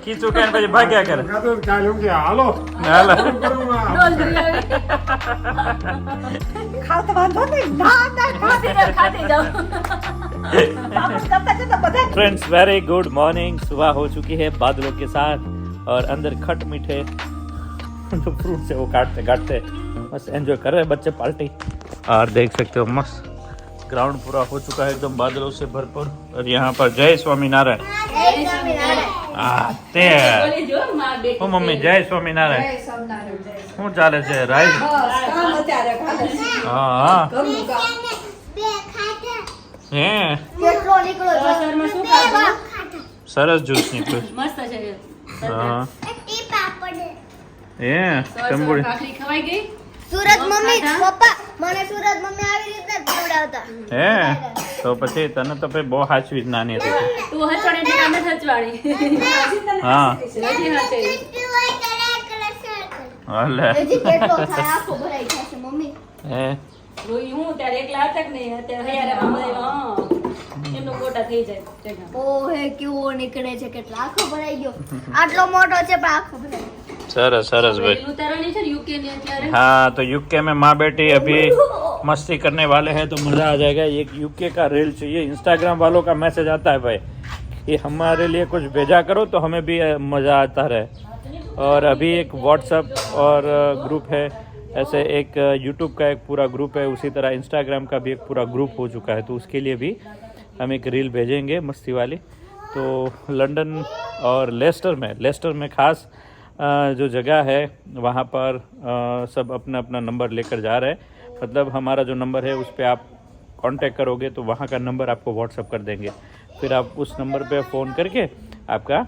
ખીચું કે પછી ભાગ્યા કરે હાલો હાલો ખાવ તો વાંધો નહીં ના खाते जाओ वापस करता है तो बता फ्रेंड्स वेरी गुड मॉर्निंग सुबह हो चुकी है बादलों के साथ और अंदर खट मीठे जो फ्रूट से वो काटते काटते बस एंजॉय कर रहे हैं बच्चे पार्टी और देख सकते हो मस्त ग्राउंड पूरा हो चुका है एकदम बादलों से भरपूर और यहाँ पर जय स्वामीनारायण आते ओ मम्मी जय स्वामीनारायण શું ચાલે છે રાઈટ काम અત્યારે ખાલે હા હા ઘરનું કામ હે કેટલો નીકળો સરમાં શું ખાધું સરસ જ્યુસ નીકળ્યું મસ્ત છે હા હે સવાર ચંબુડી ભાખરી ખવાઈ ગઈ સુરત મમ્મી પપ્પા મને સુરત મમ્મી આવી રીતે ખવડાવતા હે તો પછી તને તો ભાઈ બહુ હાચવી જ નાની હતી તું હચવાણી એટલે કામે હચવાણી હા હજી હચે હાલે હજી કેટલો થાય આખો ભરાઈ જશે મમ્મી હે રોઈ હું ત્યારે એકલા હતા કે નહીં અત્યારે હૈયારે હા એનો ગોટા થઈ જાય જગ્યા ઓહે કેવો નીકળે છે કેટલો આખો ભરાઈ ગયો આટલો મોટો છે પણ આખો ભરાઈ सरस सरस भाई ઉતારવાની છે ને યુકે ની અત્યારે हाँ तो यूके में माँ बेटी अभी मस्ती करने वाले हैं तो मजा आ जाएगा एक यूके का रील चाहिए इंस्टाग्राम वालों का मैसेज आता है भाई ये हमारे लिए कुछ भेजा करो तो हमें भी मज़ा आता रहे और अभी एक व्हाट्सएप और ग्रुप है ऐसे एक यूट्यूब का एक पूरा ग्रुप है उसी तरह इंस्टाग्राम का भी एक पूरा ग्रुप हो चुका है तो उसके लिए भी हम एक रील भेजेंगे मस्ती वाली तो लंदन और लेस्टर में खास जो जगह है वहाँ पर सब अपना अपना नंबर लेकर जा रहे हैं मतलब हमारा जो नंबर है उस पर आप कांटेक्ट करोगे तो वहाँ का नंबर आपको व्हाट्सअप कर देंगे फिर आप उस नंबर पे फ़ोन करके आपका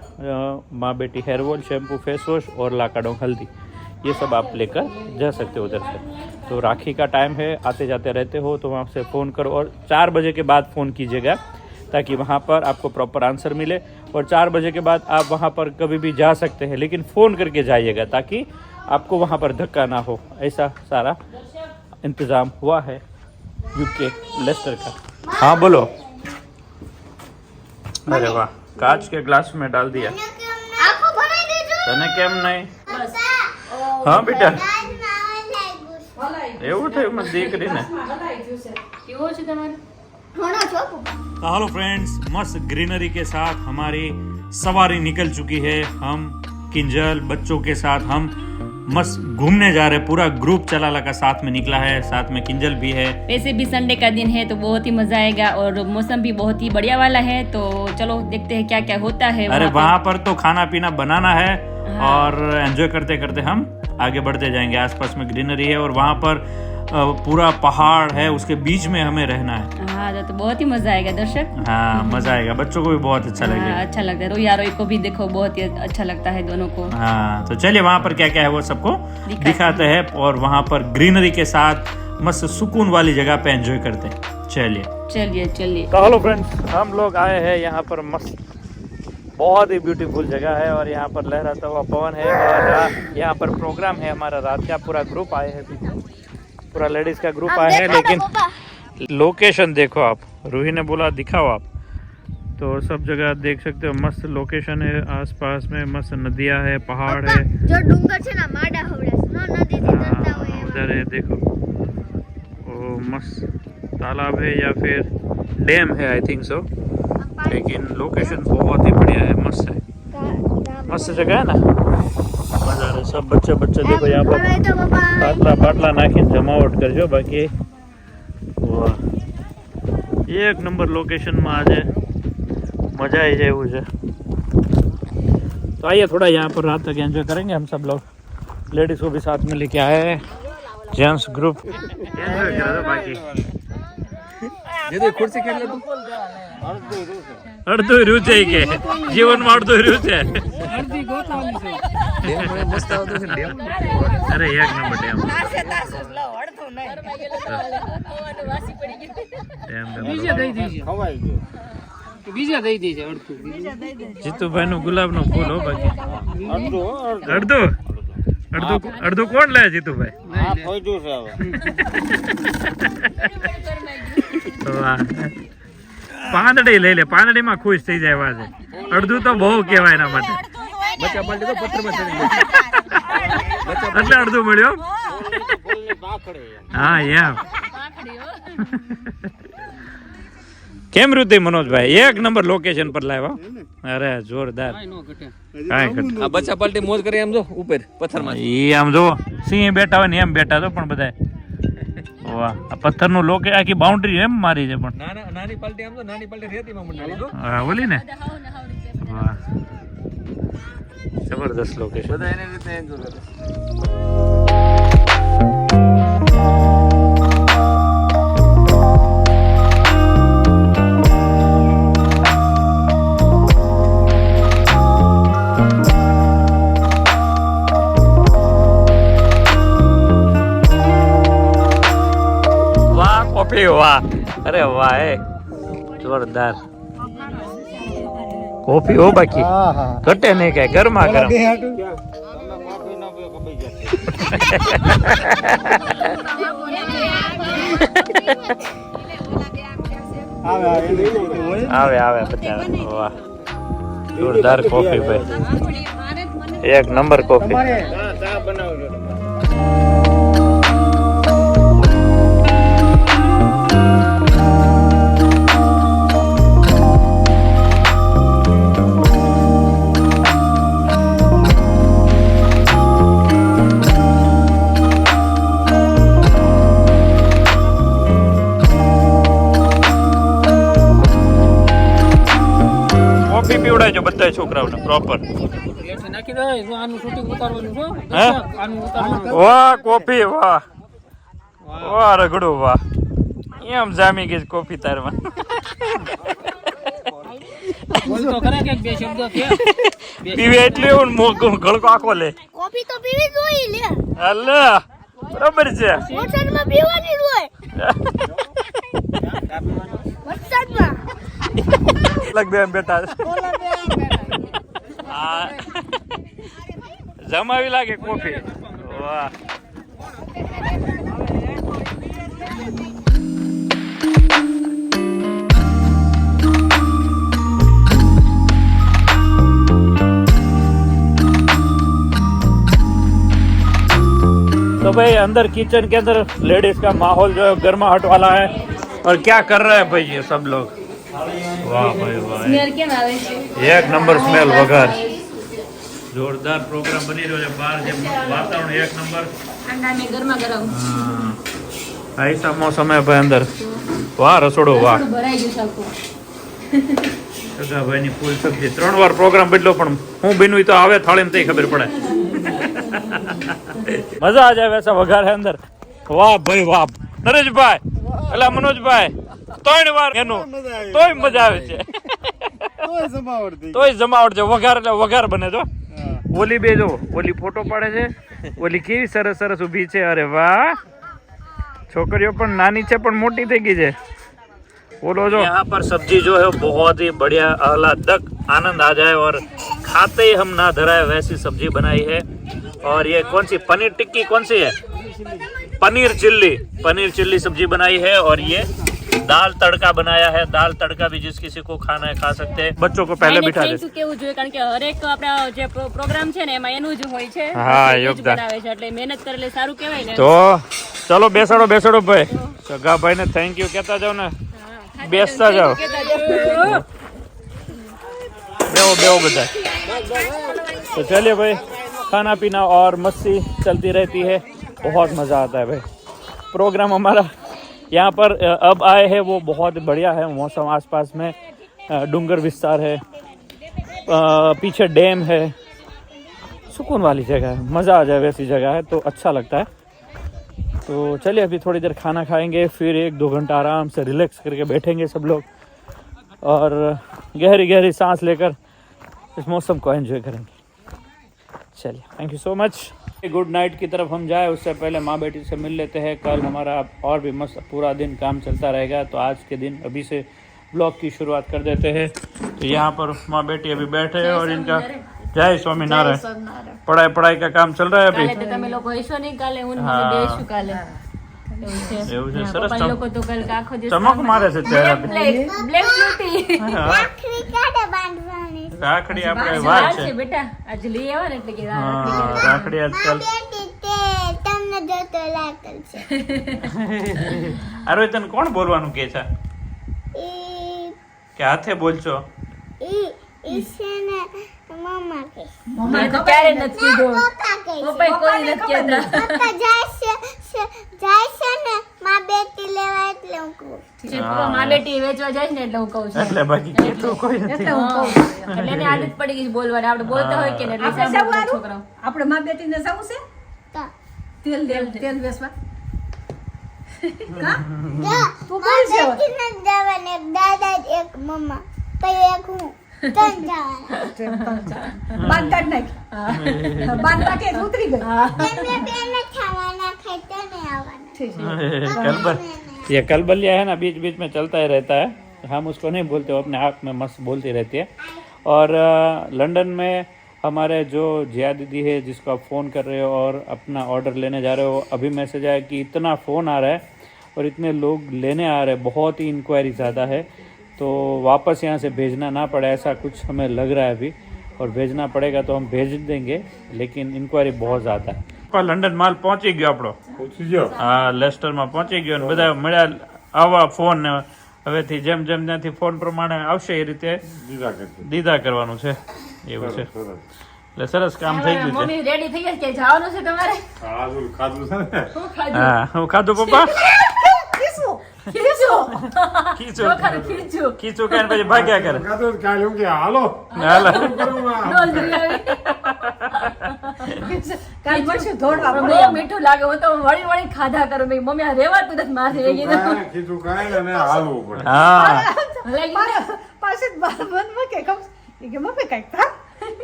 माँ बेटी hair oil shampoo face wash और लाकाडोंग हल्दी ये सब आप लेकर जा सकते हो उधर से तो राखी का टाइम है आते जाते रहते हो तो वहाँ से फ़ोन करो और 4 बजे के बाद फ़ोन कीजिएगा ताकि वहाँ पर आपको प्रॉपर आंसर मिले और 4 बजे के बाद आप वहाँ पर कभी भी जा सकते हैं लेकिन फ़ोन करके जाइएगा ताकि आपको वहाँ पर धक्का ना हो ऐसा सारा इंतज़ाम हुआ है यूके लेस्टर का हाँ बोलो अरे वाह कांच के ग्लास में डाल दिया આખો ભરાઈ દેજો તને કેમ નહીં હા બેટા એવું થયું મને દીકરીને કેવો છે તમારે ઘણો છો પપ્પા तो हेलो फ्रेंड्स मस्त ग्रीनरी के साथ हमारी सवारी निकल चुकी है हम किंजल बच्चों के साथ हम मस्त घूमने जा रहे हैं पूरा ग्रुप चलाला का साथ में निकला है साथ में किंजल भी है वैसे भी संडे का दिन है तो बहुत ही मजा आएगा और मौसम भी बहुत ही बढ़िया वाला है तो चलो देखते हैं क्या क्या होता है अरे वहाँ पर तो खाना पीना बनाना है हाँ। और एंजॉय करते करते हम आगे बढ़ते जाएंगे आसपास में ग्रीनरी है और वहाँ पर पूरा पहाड़ है उसके बीच में हमें रहना है हाँ तो बहुत ही मजा आएगा दर्शक हाँ मजा आएगा बच्चों को भी बहुत अच्छा हाँ, लगेगा अच्छा लगता है रोया रोई को भी देखो बहुत ही अच्छा लगता है दोनों को हाँ तो चलिए वहाँ पर क्या क्या है वो सबको दिखाते हैं और वहाँ पर ग्रीनरी के साथ मस्त सुकून वाली जगह पे एंजॉय करते हैं चलिए चलिए चलिए तो हेलो फ्रेंड्स हम लोग आए हैं यहाँ पर मस्त बहुत ही ब्यूटीफुल जगह है और यहाँ पर लहराता हुआ पवन है और यहाँ पर प्रोग्राम है हमारा रात का पूरा ग्रुप आए हैं पूरा लेडीज का ग्रुप आए हैं लेकिन लोकेशन देखो आप रूही ने बोला दिखाओ आप तो सब जगह देख सकते हो मस्त लोकेशन है आसपास में मस्त नदियाँ है पहाड़ है જો ડુંગર છે ના માડા હવડે છે નદી થી તરતા હોય એમાં उधर है देखो वो मस्त तालाब है या फिर डैम है आई थिंक सो लेकिन लोकेशन बहुत ही बढ़िया है मस्त है मस्त जगह है ना मजा आ रहा है सब बच्चे देखो यहाँ पर હવે તો પપ્પા પાટલા નાખીને જમાવટ કરજો બાકી વાહ એક નંબર લોકેશનમાં આજે મજા આવી જાય એવું છે तो आइए थोड़ा यहाँ पर रात तक एंजॉय करेंगे हम सब लोग लेडीज को भी साथ में लेके आए हैं जेंट्स ग्रुप एंजॉय करा दो बाकी ખુરશી કેટલી તું અડધું રહ્યું છે કે જીવનમાં અડધું રહ્યું છે અડધી ગોતવાની છે ડેમ મને મસ્ત આવતો છે ડેમ અરે એક નંબર ડેમ બીજે દઈ દીજે ખવાઈ ગયો બીજે દઈ દીજે અડધું જીતુભાઈ નું ગુલાબ નું ફૂલ હો બાકી અડધું અડધું કોણ લે જીતુભાઈ હા ફોઈડું છે હવે વાહ પાંદડી લઈ લે, પાંદડીમાં ખુશ થઈ જાય વાજે. અડધું તો બહુ કહેવાય એના માટે. બચ્ચા પાલટી તો પથ્થરમાં ચડી એટલે અડધું મળ્યો. હા એમ. કેમ ઋતિ મનોજભાઈ એક નંબર લોકેશન પર લાવ્યા. અરે જોરદાર. કાંઈ ઘટે. આ બચ્ચા પાલટી મોજ કરી એમ જો ઉપર પથ્થરમાં. ઈ આમ જો સિંહ બેઠા હોય ને એમ બેઠા તો પણ બધા. વાહ, આ પથ્થરનું લોકે આખી બાઉન્ડ્રી એમ મારી છે પણ. નાની પાલટી આમ તો નાની પાલટી રેતીમાં મંડાવી દો. હા ઓલી ને. વાહ, જબરદસ્ત લોકેશન. બધા એની રીતે એન્જોય કરે. વાહ, અરે વાહ, એ જોરદાર કોફી હો. બાકી ઘટે નહીં કઈ, ગરમા ગરમ. આવે આવે બધા. વાહ, જોરદાર કોફી ભાઈ, એક નંબર કોફી. પીવડાવજો બધા છોકરાઓને પ્રોપર. નાખી દે આનું શૂટિંગ ઉતારવાનું છો. હે આનું ઉતારવાનું. વાહ કોફી, વાહ વાહ રગડું, વાહ. એમ જામી ગઈ કોફી તારમાં. બોલ તો ખરા કે બે શબ્દ કે પીવે એટલે એવું ગળકો આખો લે. કોફી તો પીવી જોઈએ લે. અલ્લા બરાબર છે. વરસાદમાં પીવાની જ હોય. વરસાદમાં લગ બે બેટા જમાવી લાગે કોફી. વાહ. तो भाई अंदर किचन के अंदर लेडीज का माहौल जो है गर्माहट वाला है. और क्या कर रहे हैं भाई ये सब लोग. वाह भाई वाह, સ્મેલ કેમ આવે છે? એક નંબર સ્મેલ વગર. જોરદાર પ્રોગ્રામ બની રહ્યો છે બહાર. જે વાતાવરણ એક નંબર. ઠંડા ને ગરમા ગરમ ऐसा मौसम है भाई अंदर. વાહ રસોડું, વાહ. ભરાઈ ગયું છે આખું. સગાભાઈની ફૂલ સબ્જી. 3 વાર પ્રોગ્રામ બદલો પણ હું બન્યું તો આવે થાળીમાં તઈ ખબર પડે. મજા આ જાય વૈસા વઘાર હે અંદર. વાહ ભાઈ વાહ નરેશભાઈ, એટલે મનોજભાઈ 3 વાર એનું તોય મજા આવે છે. તોય જમાવટ છે. વઘાર એટલે વઘાર બને. જો ઓલી બે જો ઓલી ફોટો પાડે છે. ઓલી કેવી સરસ સરસ ઊભી છે. અરે વાહ, છોકરીઓ પણ નાની છે પણ મોટી થઈ ગઈ છે. बोलो जो यहाँ पर सब्जी जो है बहुत ही बढ़िया आह्लादक आनंद आ जाए और खाते ही हम ना धराए वैसी सब्जी बनाई है. और ये कौन सी पनीर टिक्की कौन सी है? पनीर चिल्ली सब्जी बनाई है. और ये दाल तड़का बनाया है. दाल तड़का भी जिस किसी को खाना है खा सकते हैं. बच्चों को पहले बिठा दे. કેવું જોઈએ કારણ કે હરેક આપણા જે પ્રોગ્રામ છે ને એમાં એનું જ હોય છે. હા, એ જ યોગદાન. બનાવે છે એટલે મહેનત કરેલે સારું કહેવાય ને. તો ચલો બેસાડો ભાઈ. સગાભાઈ ને થેન્ક યુ કહેતા જાઓ ને. બેસતા जाओ. बेहो बता. तो चलिए भाई, खाना पीना और मस्ती चलती रहती है. बहुत मज़ा आता है भाई. प्रोग्राम हमारा यहाँ पर अब आए हैं वो बहुत बढ़िया है. मौसम आसपास में डूंगर विस्तार है, पीछे डैम है, सुकून वाली जगह है. मज़ा आ जाए वैसी जगह है तो अच्छा लगता है. तो चलिए अभी थोड़ी देर खाना खाएंगे, फिर 1-2 घंटा आराम से रिलैक्स करके बैठेंगे सब लोग और गहरी गहरी सांस लेकर इस मौसम को एंजॉय करेंगे. चलिए, thank you so much. Good night की तरफ हम जाए उससे पहले माँ बेटी से मिल लेते हैं. कल हमारा और भी मस्त पूरा दिन काम चलता रहेगा. तो आज के दिन अभी से ब्लॉग की शुरुआत कर देते हैं. तो यहाँ पर माँ बेटी अभी बैठे हैं और इनका जय स्वामीनारायण. पढ़ाई का काम चल रहा है अभी. કાલે તો તમે લોકો હશો નહીં. કાલે હું મને દેશું કાલે. એવું છે, સરસ પપ્પા લોકો તો કાલ આખો દિવસ ચમક મારે છે ચહેરા પર. બ્લેક બ્યુટી હા, રાખડી કાઢે બાંધવાની રાખડી આપણે વાર વાર છે. છે બેટા આજે લઈ આવા ને એટલે કે હા, રાખડી રાખડી આજકાલ. બેટી તે તમને જોતો લાગલ છે અરે તને કોણ બોલવાનું કે છે ઈ કે હાથે બોલશો? ઈ છે ને મમ્મા કે મેં તો ક્યારે નથી કીધું પપ્પા કે પપ્પાએ કોઈ નથી કહેતા પપ્પા જાય છે ને માં બેટી લેવા એટલે હું કહું પપ્પા માં બેટી વેચવા જાય ને એટલે હું કહું છું એટલે બાકી કેટલું કોઈ નથી. એટલે હું કહું એટલે એને આદત પડી ગઈ છે બોલવાની આપણે બોલતા હોય કે ને એટલે આપણે સાંભળે જવું છોકરાઓ આપણે માં બેટીને જવું છે તો તેલ વેચવા તું બોલ છે બેટી ન જવાને એક દાદા એક મમ્મા પછી એક હું ત્રણ જવાના બાંધ કાઢ નાખ બાંધ નાખે તો ઉતરી ગઈ તેમને બેને ખાવાના ખાઈ તને આવવાના कलबल ये कलबलिया है ना बीच बीच में चलता ही रहता है, हम उसको नहीं बोलते, वो अपने आप में मस्त बोलती रहती है. और लंदन में हमारे जो जिया दीदी है जिसको आप फ़ोन कर रहे हो और अपना ऑर्डर लेने जा रहे हो, अभी मैसेज आया कि इतना फ़ोन आ रहा है और इतने लोग लेने आ रहे हैं, बहुत ही इंक्वायरी ज़्यादा है, तो वापस यहाँ से भेजना ना पड़े ऐसा कुछ हमें लग रहा है अभी, और भेजना पड़ेगा तो हम भेज देंगे, लेकिन इंक्वायरी बहुत ज़्यादा है. લંડન માલ પહોંચી ગયો આપણો, હા લેસ્ટરમાં પહોંચી ગયો ને બધા મળ્યા આવા ફોન હવેથી જેમ જેમ ત્યાંથી ફોન પ્રમાણે આવશે એ રીતે દીધા કરવાનું છે એવું છે. એટલે સરસ કામ થઈ ગયું છે. મમ્મી રેડી થઈ ગયા કે જવાનું છે તમારે હા હું ખાધું પપ્પા ખીચું ખીચું ખીચું ખીચું ખાઈને પછી ભાગ્યા કરે. હાલો ડોલ ભરી આવી. કાલ મળશું દોડવા બહુ મીઠું લાગે, હું તો વળી વળી ખાધા કરું મેં મમ્મી આ રેવાતું નથી મારે એ કીધું હા પાછી બંધ મૂકે કે મમ્મી કઈક થા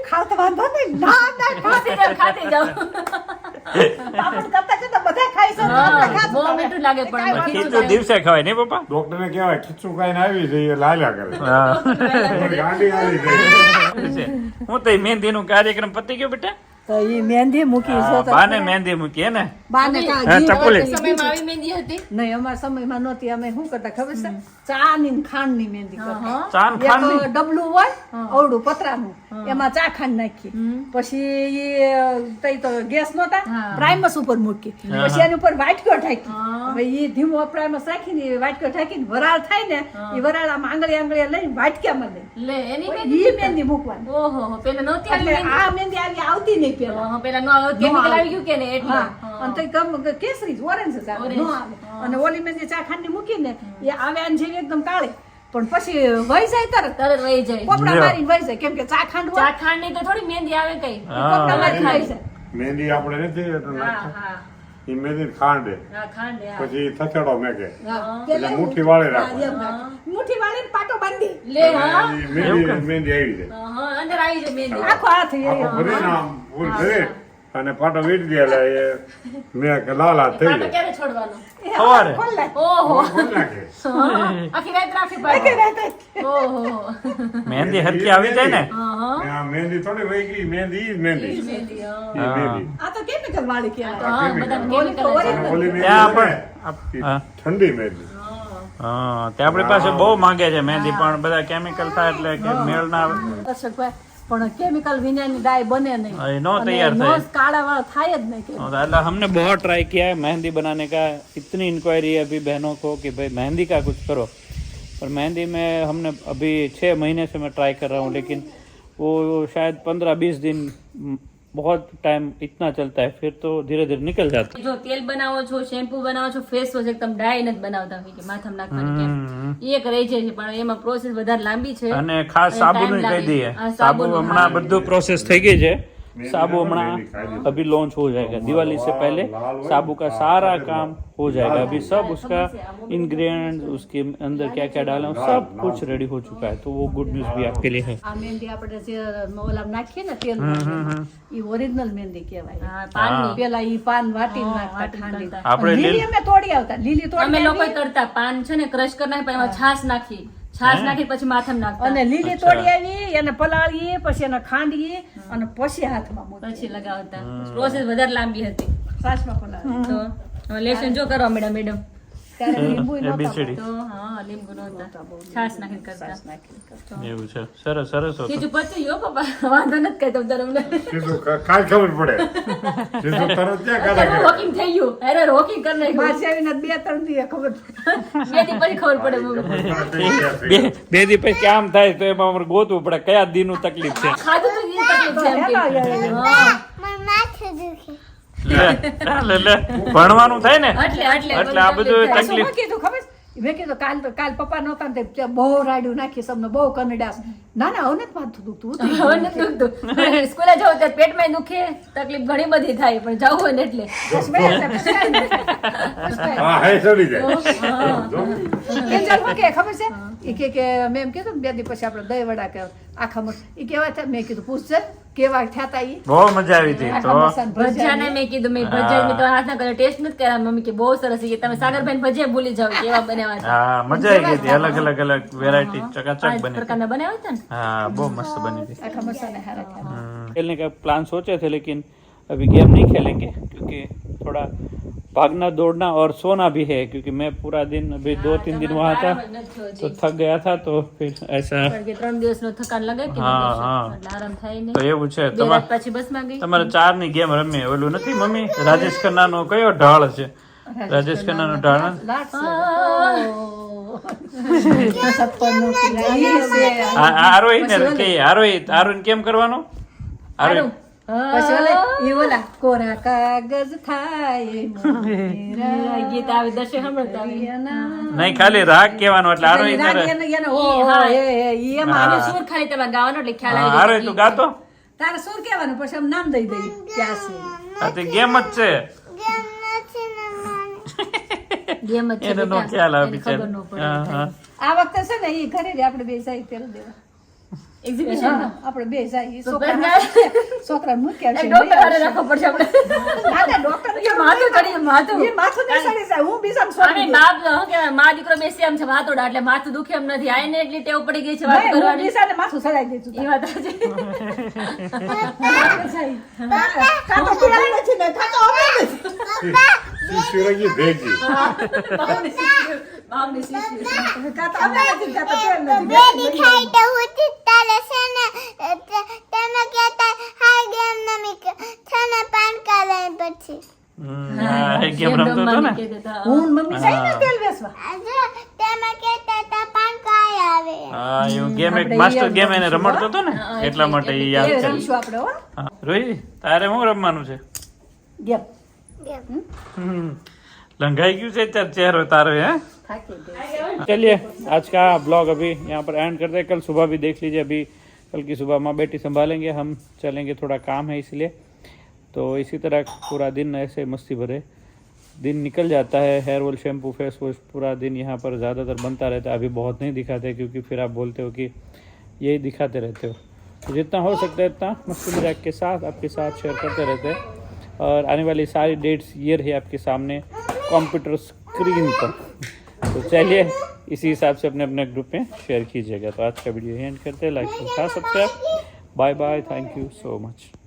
ખાવ તો વાંધો નહીં ના ના ખાતી જાઉં. પાપડ કરતા છે તો બધા ખાઈ શકે હા, બહુ મીઠું લાગે પણ ખીચું દિવસે ખવાય નહીં પપ્પા? ડોક્ટર ને કહેવાય ખીચું ખાઈને આવી જઈએ લાલ્યા કરે હા ગાંડી આવી જાય હું તો મહેંદી નું કાર્યક્રમ પતી ગયો બેટા? તો ઈ મહેંદી મૂકી જો તો બાને મહેંદી મૂકી હે ને? બાને હા, કાઢી ચપોલી. સમયમાં આવી મહેંદી હતી. નહીં અમારા સમયમાં નહોતી, અમે શું કરતા ખબર છે ચા ની ખાંડ ની મહેંદી કરતા. ચાન એક ખાંડ ડબલું હોય અવડું પતરાનું એમાં ચા ખાંડ નાખી, પછી તઈ તો ગેસ નહોતા પ્રાઇમસ ઉપર મૂકી, પછી એની ઉપર વાટકો ઢાંકી, હવે એ ધીમો પ્રાઇમસ રાખીને વાટકો ઢાંકીને વરાળ થાય ને એ વરાળ આમ આંગળીએ લઈને વાટક્યામાં લઈ લે એની ઈ મહેંદી મૂકવાની. ઓહો પેલા નહોતી આવી એટલે મહેંદી. આ મહેંદી આવતી નહીં પેલા. હા, પેલા નો કેમિકલ આવી ગયું કે ને એટલે હા, અને તઈ કેસરી ઓરેન્જ જ આવે, નો આવે. અને ઓલી મહેંદી ચા ખાંડ ની મૂકીને એ આવે આને જેવી એકદમ કાળી, પણ પછી વહી જાય તરત તરત વહી જાય. પોપડા મારીને વહી જાય, કેમ કે ચા ખાંડ હોય ચા ખાંડ ની તો થોડી મહેંદી આવે કઈ. પોપડા મારીને વહી જાય. મહેંદી આપણે નથી એટલે હા નાખતા. હા ઈ મહેંદી ખાંડે હા ખાંડ હા. પછી થથેડો મેકે હા, એટલે મુઠ્ઠી વાળે હા, રાખવાની. એમ રાખે. મુઠ્ઠી વાળીને પાટો બાંધી લે હા ઈ મહેંદી આવી જાય હા, અંદર આવી જાય મહેંદી. આખો હાથ આખો ભરીને આમ ફૂલ ભરી અને પાટો વીટી દે એટલે એ મેં કે લાલ હાથ થઈ પાટો જાય ક્યારે છોડવાનો? સવારે ઓહો ખોલી નાખે. આખી રાત રાખી પાડો. ઓહો મહેંદી હરકી આવી જાય ને ને આ મહેંદી થોડી વહી ગઈ, મહેંદી ઈ જ મહેંદી ઈ મહેંદી આ તો કેમિકલ વાળી કહેવાય. હા બધા કેમિકલ અને ઓલી મહેંદી ત્યાં છે ને, પણ ઈ હા. ઠંડી મહેંદી હા તે આપણી પાસે બહુ માંગે છે મહેંદી, પણ બધા કેમિકલ થાય એટલે કે મેળ ના આવે. દર્શકભાઈ, પણ કેમિકલ વિનાની ડાય બને નહીં, એ નો તૈયાર થાય. નો કાળા वाला થાય જ नहीं. मतलब हमने बहुत ट्राई किया है मेहंदी बनाने का, इतनी इंक्वायरी है अभी बहनों को कि भाई मेहंदी का कुछ करो, पर मेहंदी में हमने अभी 6 महीने से मैं ट्राई कर रहा हूँ, लेकिन वो शायद 15-20 दिन बहुत टाइम इतना चलता है, फिर तो धीरे धीरे निकल जाता है. જો તેલ બનાવો છો, શેમ્પુ બનાવો છો, ફેસ વોશ એકદમ ડાય નથી બનાવતા હોય કે માથામાં નાખવાની કેમ એ એક રહી જાય છે, પણ એમાં પ્રોસેસ વધારે લાંબી છે. અને ખાસ સાબુ નું કહી દઈએ, સાબુ હમણાં બધું પ્રોसेस થઈ ગઈ છે. साबु हमारा अभी लॉन्च हो जाएगा, दिवाली से पहले साबु का सारा काम हो जाएगा. अभी सब उसका इंग्रेडिएंट्स, उसके अंदर क्या क्या डाला है सब कुछ रेडी हो चुका है, तो वो गुड न्यूज भी आपके लिए है. આ મહેંદી આપણે જે ઓલા નાખીએ ને તેલ ઈ ઓરિજિનલ મહેંદી કહેવાય. હા, પાનની. પેલા ઈ પાન વાટીને નાખતા ખાંડી. આપણે લીલી અમે તોડી આવતા, લીલી અમે તોડી લોકો કરતા પાન છે ને ક્રશ કરી નાખી, એમાં છાશ નાખી, છાશ નાખી પછી માથામાં નાખતા, અને લીલી તોડી આવી એને પલાળીએ, પછી એને ખાંડીએ અને પછી હાથમાં મૂકીએ. પછી લગાવતા. પ્રોસેસ વધારે લાંબી હતી. છાશમાં પલાળીએ. તો લેશન જો કરો મેડમ ત્યારે લીંબુ નહોતા ABCD તો હા લીંબુ નહોતા છાશ નાખીને કરતા એવું છે સરસ સરસ હોતું. ખીચું પચ્યું યો પપ્પા વાંધો નથી કઈ તમ તારે અમને સીધું કાલ ખબર પડે સીધું તરત ક્યાં કાઢે કરે વોકિંગ થઈ ગયું અરે વોકિંગ કરી નાખ્યું માસી આવીને 2-3 દિવસ ખબર બે દી પછી ખબર પડે મમ્મી બે દી પછી કામ થાય તો એમાં અમારે ગોતવું પડે કયા દી નું તકલીફ છે. ખાધું તો ઈ તકલીફ છે એમ કે હા મારું માથું દુખે. લે ભણવાનું થાય ને એટલે આ બધું શું તકલીફ. કીધું ખબર છે? મેં કીધું કાલ પપ્પા નહોતા ને તે બહુ રાડ્યું નાખી તમને બહુ કનડાસ ના હવે નથી માથું દુખતું હવે નથી દુખતું સ્કૂલે જાવ ત્યારે પેટમાં દુખે તકલીફ ઘણી બધી થાય પણ જવું હોય ને એટલે હા હે ચડી જાય ખબર છે એ કે મેં એમ કીધું ને 2 દી પછી આપણે દહીં વડા કે આખા મસ એ કેવા થયા મેં કીધું પૂછશે કેવા થયા તા ઈ બહુ મજા આવી હતી તો ભજીયાને મેં કીધું મેં ભજીયા મેં તમારા હાથના કર્યા ટેસ્ટ નથી કર્યા મમ્મી કે બહુ સરસ છે તમે સાગરભાઈ ભજીયા ભૂલી જાવ કેવા બનાવ્યા હતા હા મજા આવી ગઈ હતી અલગ અલગ વેરાયટી ચકાચક આ બની હતી. પ્રકારના બનાવ્યા હતા ને हाँ बहुत मस्त बनी थी. આખા મસાલા હારા થયા खेलने का प्लान सोचे थे लेकिन अभी गेम नहीं खेलेंगे क्योंकि थोड़ा भागना दौड़ना और सोना भी है क्योंकि मैं पूरा दिन अभी 2-3 दिन वहाँ था तो थक गया था तो फिर ऐसा કારણ કે 3 દિવસનો થકાન લાગે કે હા, નહીં હા. એટલે આરામ થાય તો નહીં એવું છે 2 રાત પછી બસમાં ગઈ તમારે 4 ની ગેમ રમીએ ઓલું નથી મમ્મી રાજેશ ખન્નાનો કયો ઢાળ છે રાજેશ ખન્નાનો ઢાળ આરોહી ને કે આરોહી કેમ કરવાનું આરોહી પછી ઓલા કોરા કાગજ થાય આ ગીત આવે દર્શન સાંભળતા આવે. નહીં ખાલી રાગ કહેવાનો એટલે આરોહી તારે અને સુર ખાલી તમે ગાવાનો એટલે ખ્યાલ આવી જાય આરોહી તું ગાતો તારે શું કહેવાનું પછી આમ નામ દઈ દઈએ ક્યાં છે આ તો ગેમ જ છે ગેમ નથી રમવાની. ગેમ જ છે એને નો બેટા. ખ્યાલ આવે એને બિચારી. ખબર ન પડે હા, હા. આ વખતે છે ને એ ઘરે જ આપણે બે જાય ત્યારે દેવા એક્ઝિબિશન આપણે બે જાય તો છોકરા મૂક્યા છે ડોક્ટર હારે રાખવો પડશે આપણે ડોક્ટર એ માથું ચડી માથું એ માથું નહીં સડી જાય હું બીજા અને બાપ શું કહેવાય મા દીકરો બેસી આમ છે વાતોડા એટલે માથું દુખે એમ નથી આઈને એટલી ટેવ પડી ગઈ છે વાત કરવાની બીજાને માથું સડાઈ દીધું એ વાત છે કાં તો પીડા નથી ને કાં તો અમે નથી શિશિરંગી ભેગી બાપની શીશી કાં તો અમે નથી કાં તો પેર નથી બેડી ખાઈ તો હોતી તારે છે ને તમે કહેતા હાય ગેમ નમી છે ને પાન કાલે પછી હા, એ ગેમ રમતો હતો ને હું મમ્મી જાય ને તેલ વેસવા આજે તમે કહેતા તા પાન કાય આવે હા એવું ગેમ એક માસ્ટર ગેમ એને રમડતો હતો ને એટલા માટે એ યાદ એ છે રમશું આપણે હો હા. રોહિત તારે શું રમવાનું છે ગેમ लंघाई क्यों से चेहरा तारो है चलिए आज का ब्लॉग अभी यहाँ पर एंड करते हैं कल सुबह भी देख लीजिए अभी कल की सुबह माँ बेटी संभालेंगे हम चलेंगे थोड़ा काम है इसलिए तो इसी तरह पूरा दिन ऐसे मस्ती भरे दिन निकल जाता है hair oil shampoo face wash पूरा दिन यहाँ पर ज़्यादातर बनता रहता है अभी बहुत नहीं दिखाते क्योंकि फिर आप बोलते हो कि यही दिखाते रहते हो तो जितना हो सकता है इतना मस्ती मजाक के साथ आपके साथ शेयर करते रहते हैं और आने वाली सारी डेट्स ये रही आपके सामने कंप्यूटर स्क्रीन पर तो चलिए इसी हिसाब से अपने अपने ग्रुप में शेयर कीजिएगा तो आज का वीडियो एंड करते हैं like subscribe bye bye thank you so much